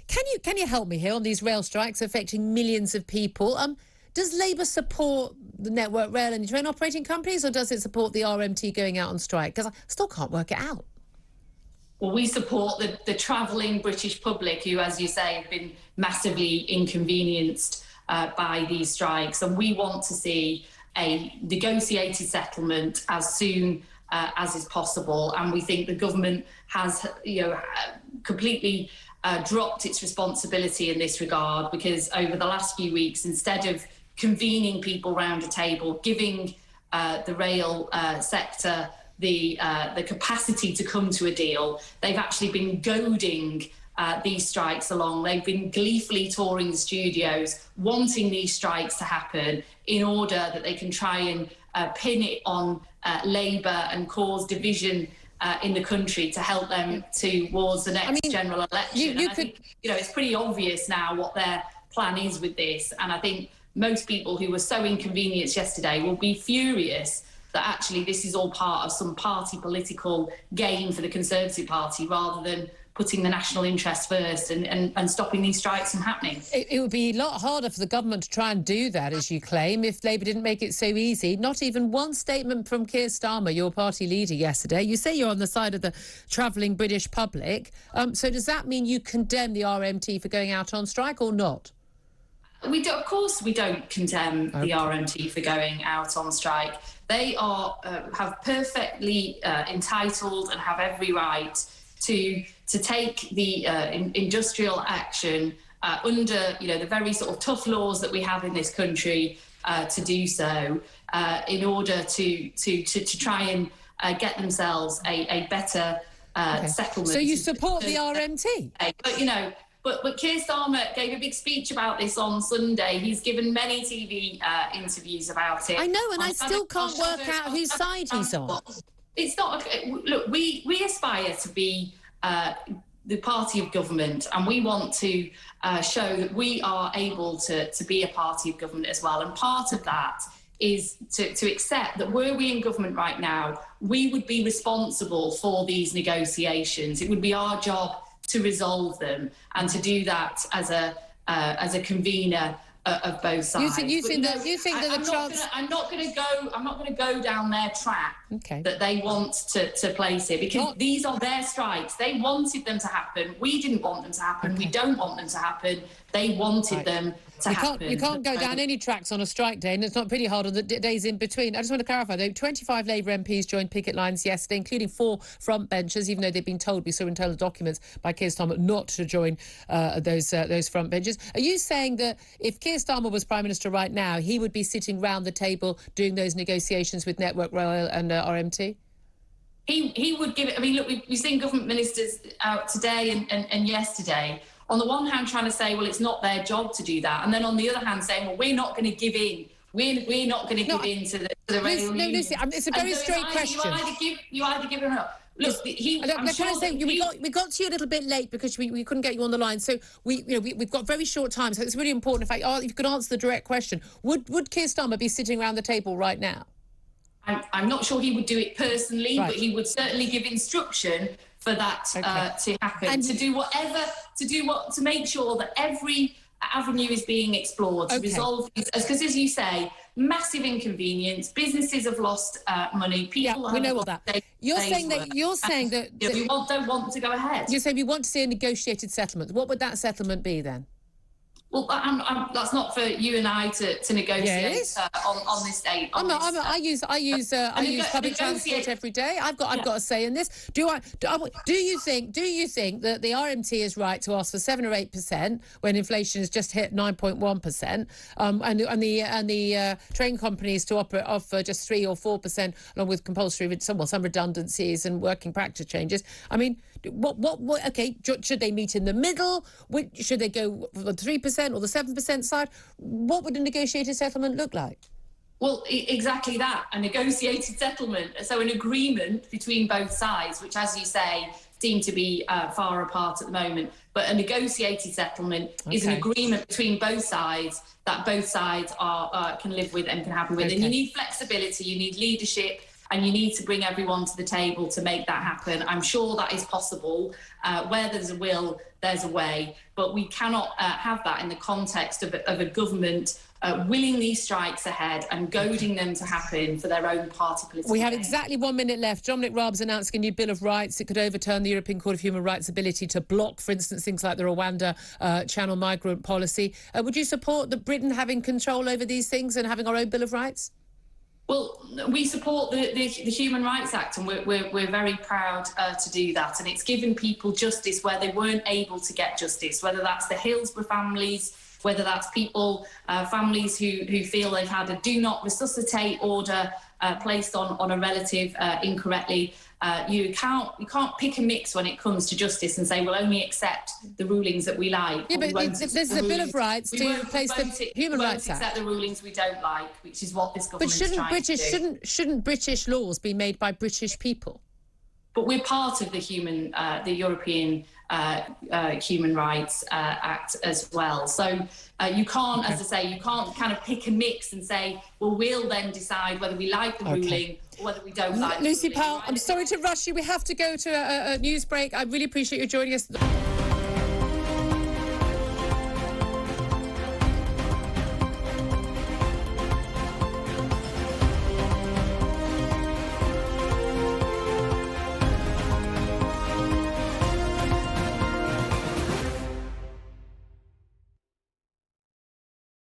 Can you help me here on these rail strikes affecting millions of people? Does Labour support the Network Rail and train operating companies, or does it support the RMT going out on strike? Because I still can't work it out. Well, we support the travelling British public who, as you say, have been massively inconvenienced by these strikes, and we want to see a negotiated settlement as soon as is possible. And we think the government has, completely dropped its responsibility in this regard, because over the last few weeks, instead of convening people round a table, giving the rail sector the capacity to come to a deal, they've actually been goading these strikes along. They've been gleefully touring the studios, wanting these strikes to happen in order that they can try and pin it on Labour and cause division in the country to help them towards the next general election. I think, it's pretty obvious now what their plan is with this. And I think most people who were so inconvenienced yesterday will be furious that actually this is all part of some party political game for the Conservative Party, rather than putting the national interest first and stopping these strikes from happening. It would be a lot harder for the government to try and do that, as you claim, if Labour didn't make it so easy. Not even one statement from Keir Starmer, your party leader, yesterday. You say you're on the side of the travelling British public. So does that mean you condemn the RMT for going out on strike or not? Of course we don't condemn the RMT for going out on strike. They have perfectly entitled and have every right to take the industrial action under the very sort of tough laws that we have in this country to do so in order to try and get themselves a better settlement. So you support the RMT? But Keir Starmer gave a big speech about this on Sunday. He's given many TV interviews about it. I know, and I still can't work out whose side he's on. It's not. Look, we aspire to be the party of government, and we want to show that we are able to be a party of government as well. And part of that is to accept that were we in government right now, we would be responsible for these negotiations. It would be our job to resolve them, and to do that as a convener of both sides. I'm not going to go down their track that they want to place here, because these are their strikes. They wanted them to happen. We didn't want them to happen. We don't want them to happen. They wanted them to happen. You can't go down any tracks on a strike day, and it's not pretty hard on the days in between. I just want to clarify, though, 25 Labour MPs joined picket lines yesterday, including 4 front benchers, even though they've been told, we saw internal documents by Keir Starmer, not to join those front benches. Are you saying that if Keir Starmer was Prime Minister right now, he would be sitting round the table doing those negotiations with Network Rail and RMT? He would give it. I mean, look, we've seen government ministers out today and yesterday, on the one hand trying to say, well, it's not their job to do that, and then on the other hand saying, well, we're not going to give in. We're not going to give in to the rail union. No, Lucy, it's a very straight question. You either give him up. Look, we got to you a little bit late because we couldn't get you on the line. So we've got very short time. So it's really important. If you could answer the direct question, would Keir Starmer be sitting around the table right now? I'm not sure he would do it personally, but he would certainly give instruction for that to happen, and to make sure that every avenue is being explored to resolve these, because as you say, massive inconvenience. Businesses have lost money. People we know all that. You're saying that we don't want to go ahead. You're saying we want to see a negotiated settlement. What would that settlement be then? Well, that's not for you and I to negotiate on this date. I use public transport every day. I've got a say in this. Do you think that the RMT is right to ask for 7 or 8% when inflation has just hit 9.1%, and the train companies to offer just 3 or 4% along with compulsory some redundancies and working practice changes? I mean, what? Okay, should they meet in the middle? Should they go for the 3%? Or the 7% side? What would a negotiated settlement look like? Well, exactly that, a negotiated settlement. So an agreement between both sides, which, as you say, seem to be far apart at the moment. But a negotiated settlement is an agreement between both sides that both sides can live with and can happen with. And you need flexibility, you need leadership and you need to bring everyone to the table to make that happen. I'm sure that is possible. Where there's a will, there's a way, but we cannot have that in the context of a government willing these strikes ahead and goading them to happen for their own party political We have gain. exactly 1 minute left. Dominic Raab's announcing a new Bill of Rights. It could overturn the European Court of Human Rights' ability to block, for instance, things like the Rwanda Channel migrant policy. Would you support that Britain having control over these things and having our own Bill of Rights? Well, we support the Human Rights Act, and we're very proud to do that. And it's given people justice where they weren't able to get justice, whether that's the Hillsborough families, whether that's people, families who feel they've had a do not resuscitate order placed on a relative incorrectly. You can't pick and mix when it comes to justice and say we'll only accept the rulings that we like. Yeah, but there's a Bill of Rights to replace the Human Rights Act. Accept the rulings we don't like, which is what this government is trying to do. Shouldn't British laws be made by British people? But we're part of the European Human Rights Act as well. So you can't, as I say, you can't kind of pick and mix and say, well, we'll then decide whether we like the ruling or whether we don't like Lucy the ruling. Powell, I'm sorry to rush you. We have to go to a news break. I really appreciate you joining us.